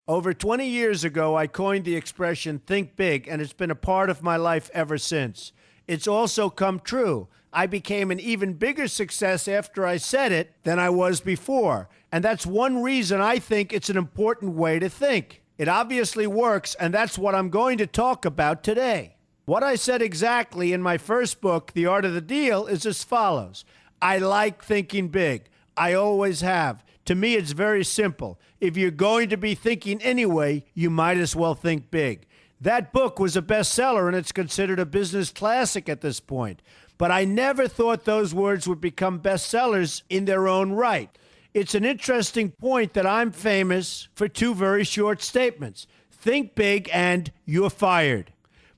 Over 20 years ago, I coined the expression think big, and it's been a part of my life ever since. It's also come true. I became an even bigger success after I said it than I was before. And that's one reason I think it's an important way to think. It obviously works, and that's what I'm going to talk about today. What I said exactly in my first book, The Art of the Deal, is as follows. I like thinking big. I always have. To me, it's very simple. If you're going to be thinking anyway, you might as well think big. That book was a bestseller, and it's considered a business classic at this point. But I never thought those words would become bestsellers in their own right. It's an interesting point that I'm famous for two very short statements. Think big and you're fired.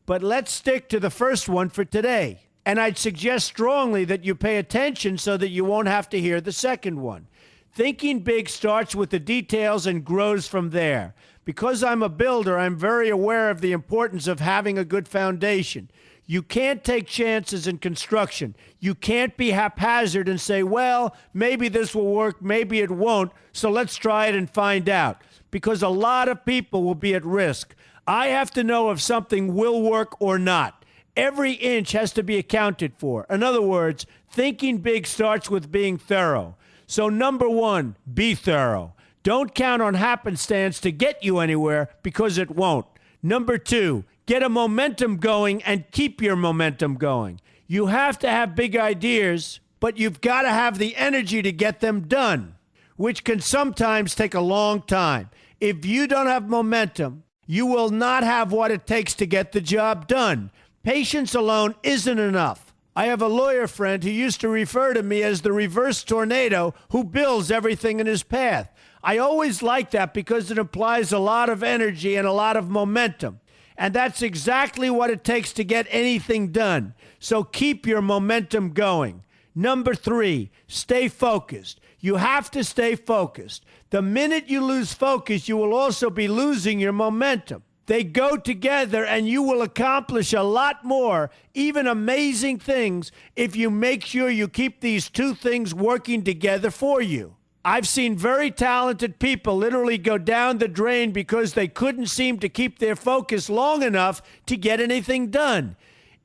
But let's stick to the first one for today. And I'd suggest strongly that you pay attention so that you won't have to hear the second one. Thinking big starts with the details and grows from there. Because I'm a builder, I'm very aware of the importance of having a good foundation. You can't take chances in construction. You can't be haphazard and say, well, maybe this will work, maybe it won't, so let's try it and find out. Because a lot of people will be at risk. I have to know if something will work or not. Every inch has to be accounted for. In other words, thinking big starts with being thorough. So number one, be thorough. Don't count on happenstance to get you anywhere because it won't. Number two, get a momentum going and keep your momentum going. You have to have big ideas, but you've got to have the energy to get them done, which can sometimes take a long time. If you don't have momentum, you will not have what it takes to get the job done. Patience alone isn't enough. I have a lawyer friend who used to refer to me as the reverse tornado who builds everything in his path. I always like that because it implies a lot of energy and a lot of momentum. And that's exactly what it takes to get anything done. So keep your momentum going. Number three, stay focused. You have to stay focused. The minute you lose focus, you will also be losing your momentum. They go together, and you will accomplish a lot more, even amazing things, if you make sure you keep these two things working together for you. I've seen very talented people literally go down the drain because they couldn't seem to keep their focus long enough to get anything done.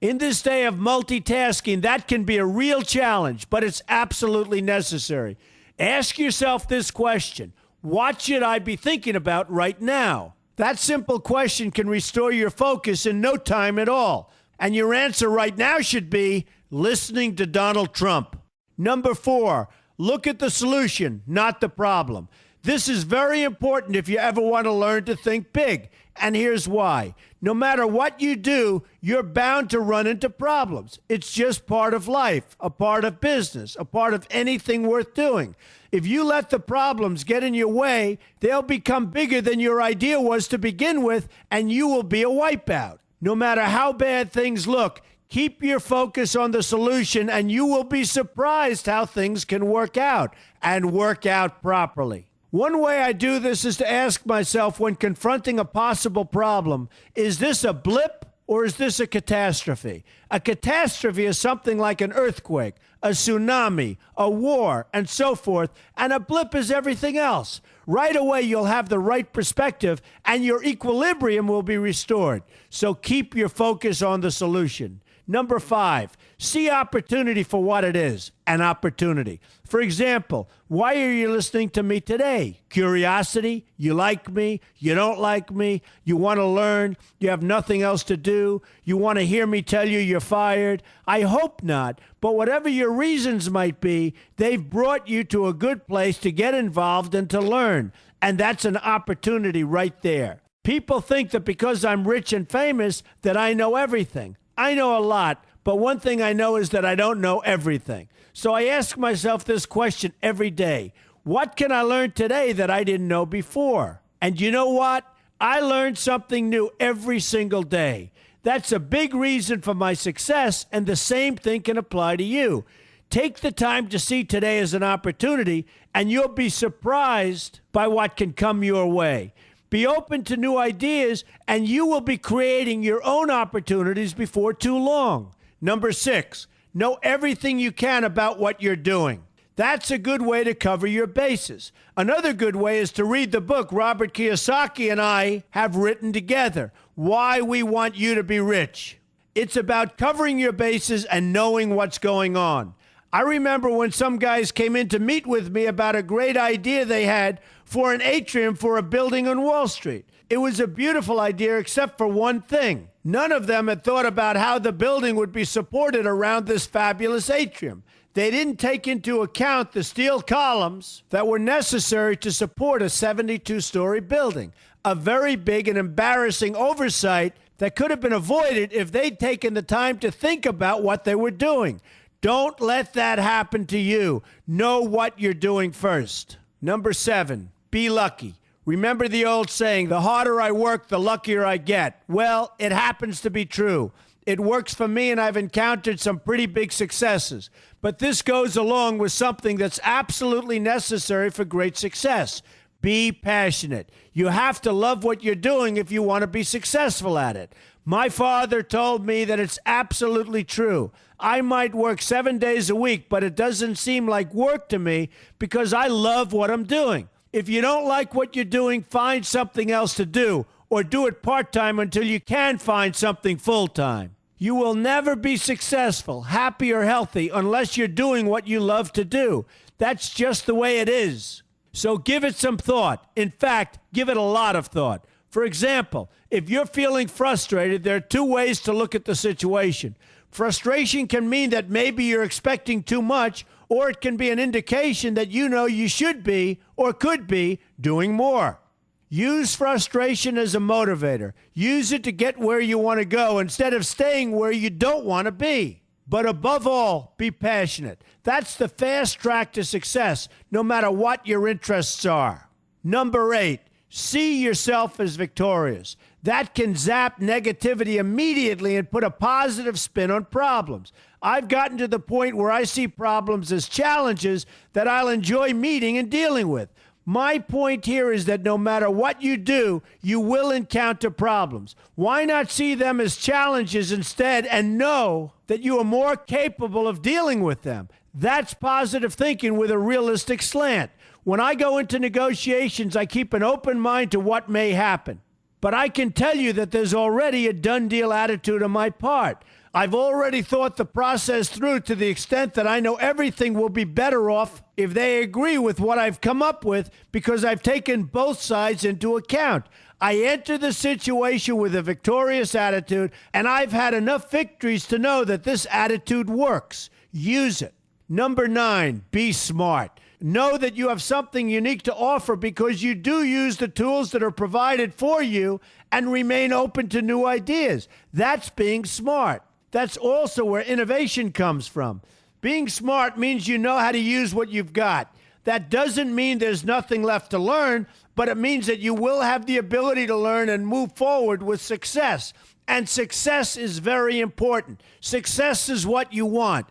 In this day of multitasking, that can be a real challenge, but it's absolutely necessary. Ask yourself this question: what should I be thinking about right now? That simple question can restore your focus in no time at all. And your answer right now should be listening to Donald Trump. Number four, look at the solution, not the problem. This is very important if you ever want to learn to think big. And here's why. No matter what you do, you're bound to run into problems. It's just part of life, a part of business, a part of anything worth doing. If you let the problems get in your way, they'll become bigger than your idea was to begin with, and you will be a wipeout. No matter how bad things look, keep your focus on the solution, and you will be surprised how things can work out, and work out properly. One way I do this is to ask myself when confronting a possible problem, is this a blip or is this a catastrophe? A catastrophe is something like an earthquake, a tsunami, a war, and so forth, and a blip is everything else. Right away, you'll have the right perspective, and your equilibrium will be restored. So keep your focus on the solution. Number five, see opportunity for what it is, an opportunity. For example, why are you listening to me today? Curiosity? You like me? You don't like me? You want to learn? You have nothing else to do? You want to hear me tell you you're fired? I hope not, but whatever your reasons might be, they've brought you to a good place to get involved and to learn, and that's an opportunity right there. People think that because I'm rich and famous that I know everything. I know a lot, but one thing I know is that I don't know everything. So I ask myself this question every day. What can I learn today that I didn't know before? And you know what? I learn something new every single day. That's a big reason for my success, and the same thing can apply to you. Take the time to see today as an opportunity, and you'll be surprised by what can come your way. Be open to new ideas, and you will be creating your own opportunities before too long. Number six, know everything you can about what you're doing. That's a good way to cover your bases. Another good way is to read the book Robert Kiyosaki and I have written together, Why We Want You to Be Rich. It's about covering your bases and knowing what's going on. I remember when some guys came in to meet with me about a great idea they had for an atrium for a building on Wall Street. It was a beautiful idea except for one thing. None of them had thought about how the building would be supported around this fabulous atrium. They didn't take into account the steel columns that were necessary to support a 72-story building, a very big and embarrassing oversight that could have been avoided if they'd taken the time to think about what they were doing. Don't let that happen to you. Know what you're doing first. Number 7, be lucky. Remember the old saying, the harder I work, the luckier I get. Well, it happens to be true. It works for me, and I've encountered some pretty big successes. But this goes along with something that's absolutely necessary for great success. Be passionate. You have to love what you're doing if you want to be successful at it. My father told me that it's absolutely true. I might work 7 days a week, but it doesn't seem like work to me because I love what I'm doing. If you don't like what you're doing, find something else to do, or do it part-time until you can find something full-time. You will never be successful, happy, or healthy unless you're doing what you love to do. That's just the way it is. So give it some thought. In fact, give it a lot of thought. For example, if you're feeling frustrated, there are 2 ways to look at the situation. Frustration can mean that maybe you're expecting too much, or it can be an indication that you know you should be or could be doing more. Use frustration as a motivator. Use it to get where you want to go instead of staying where you don't want to be. But above all, be passionate. That's the fast track to success, no matter what your interests are. Number 8, see yourself as victorious. That can zap negativity immediately and put a positive spin on problems. I've gotten to the point where I see problems as challenges that I'll enjoy meeting and dealing with. My point here is that no matter what you do, you will encounter problems. Why not see them as challenges instead and know that you are more capable of dealing with them? That's positive thinking with a realistic slant. When I go into negotiations, I keep an open mind to what may happen. But I can tell you that there's already a done deal attitude on my part. I've already thought the process through to the extent that I know everything will be better off if they agree with what I've come up with because I've taken both sides into account. I enter the situation with a victorious attitude, and I've had enough victories to know that this attitude works. Use it. Number 9, be smart. Know that you have something unique to offer because you do use the tools that are provided for you and remain open to new ideas. That's being smart. That's also where innovation comes from. Being smart means you know how to use what you've got. That doesn't mean there's nothing left to learn, but it means that you will have the ability to learn and move forward with success. And success is very important. Success is what you want.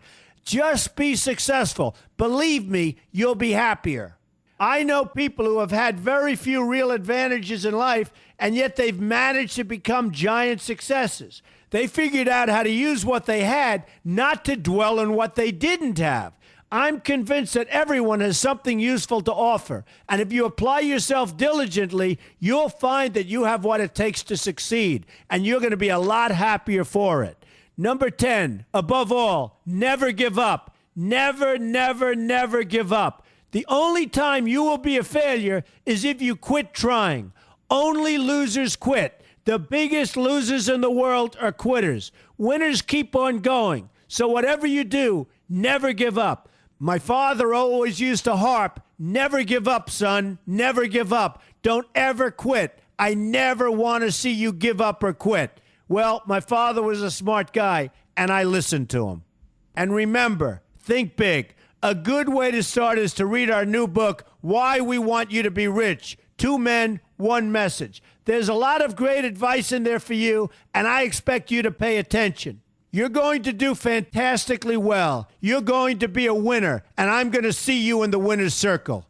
Just be successful. Believe me, you'll be happier. I know people who have had very few real advantages in life, and yet they've managed to become giant successes. They figured out how to use what they had, not to dwell on what they didn't have. I'm convinced that everyone has something useful to offer, and if you apply yourself diligently, you'll find that you have what it takes to succeed, and you're going to be a lot happier for it. Number 10, above all, never give up. Never, never, never give up. The only time you will be a failure is if you quit trying. Only losers quit. The biggest losers in the world are quitters. Winners keep on going. So whatever you do, never give up. My father always used to harp, never give up, son, never give up. Don't ever quit. I never want to see you give up or quit. Well, my father was a smart guy, and I listened to him. And remember, think big. A good way to start is to read our new book, Why We Want You to Be Rich. 2 men, 1 message. There's a lot of great advice in there for you, and I expect you to pay attention. You're going to do fantastically well. You're going to be a winner, and I'm going to see you in the winner's circle.